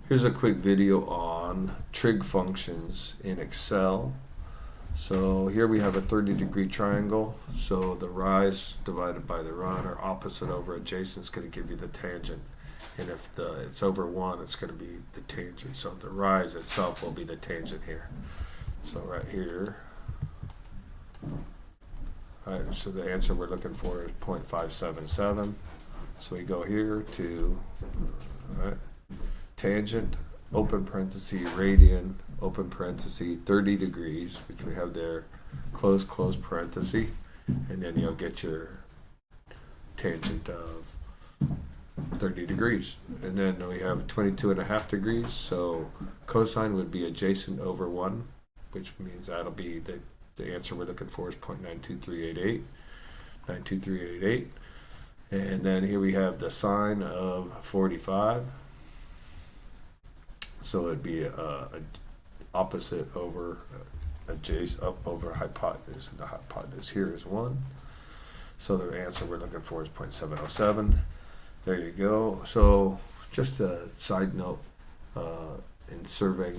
Here's a quick video on trig functions in Excel. So here we have a 30-degree triangle. So the rise divided by the run, or opposite over adjacent, is going to give you the tangent. And if it's over 1, it's going to be the tangent. So the rise itself will be the tangent here. So right here. All right, so the answer we're looking for is 0.577. So we go here to tangent, open parenthesis, radian, open parenthesis, 30 degrees, which we have there, close parenthesis, and then you'll get your tangent of 30 degrees. And then we have 22.5 degrees, so cosine would be adjacent over 1, which means that'll be the answer we're looking for is 0.92388. 92388. And then here we have the sine of 45. So it'd be opposite over adjacent up over hypotenuse, and the hypotenuse here is 1. So the answer we're looking for is 0.707. There you go. So just a side note, in surveying,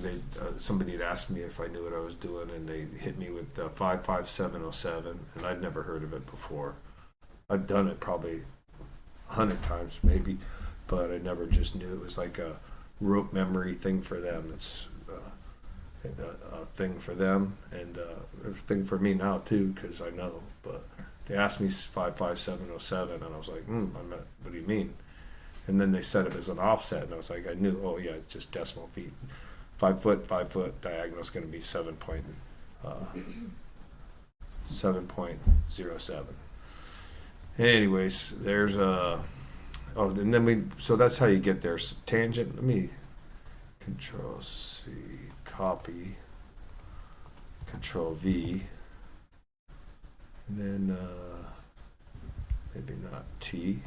somebody had asked me if I knew what I was doing, and they hit me with 55707, and I'd never heard of it before. I've done it probably 100 times maybe, but I never just knew. It was like a rote memory thing for them. It's a thing for them, and a thing for me now too, because I know. But they asked me 55707, and I was like, what do you mean? And then they said it as an offset, and I was like, I knew. Oh yeah, it's just decimal feet. 5 foot diagonal is going to be 7.07. Anyways, there's a. Oh, and then so that's how you get there. Tangent, let me Control C, copy, Control V, and then maybe not T,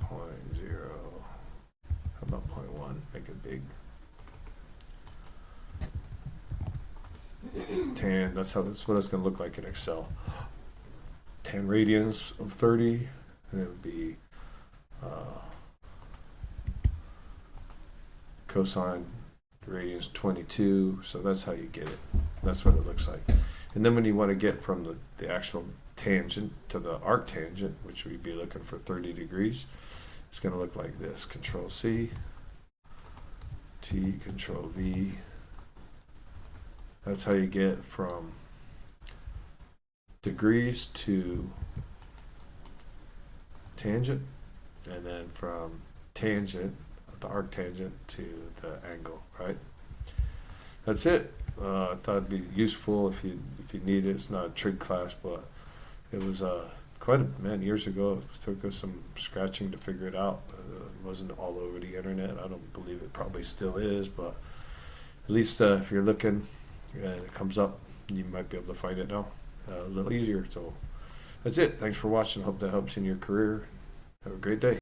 0.0, how about 0.1, make it big. Tan, that's what it's going to look like in Excel. Tan radians of 30, and it would be cosine radians 22. So that's how you get it. That's what it looks like. And then when you want to get from the actual tangent to the arctangent, which we'd be looking for 30 degrees, it's going to look like this. Control C, T, Control V. That's how you get from degrees to tangent, and then from tangent, the arctangent, to the angle, right? That's it. I thought it'd be useful if you need it. It's not a trig class, but it was years ago. It took us some scratching to figure it out. It wasn't all over the internet. I don't believe it probably still is, but at least if you're looking and it comes up, you might be able to find it now a little easier. So that's it. Thanks for watching. Hope that helps in your career. Have a great day.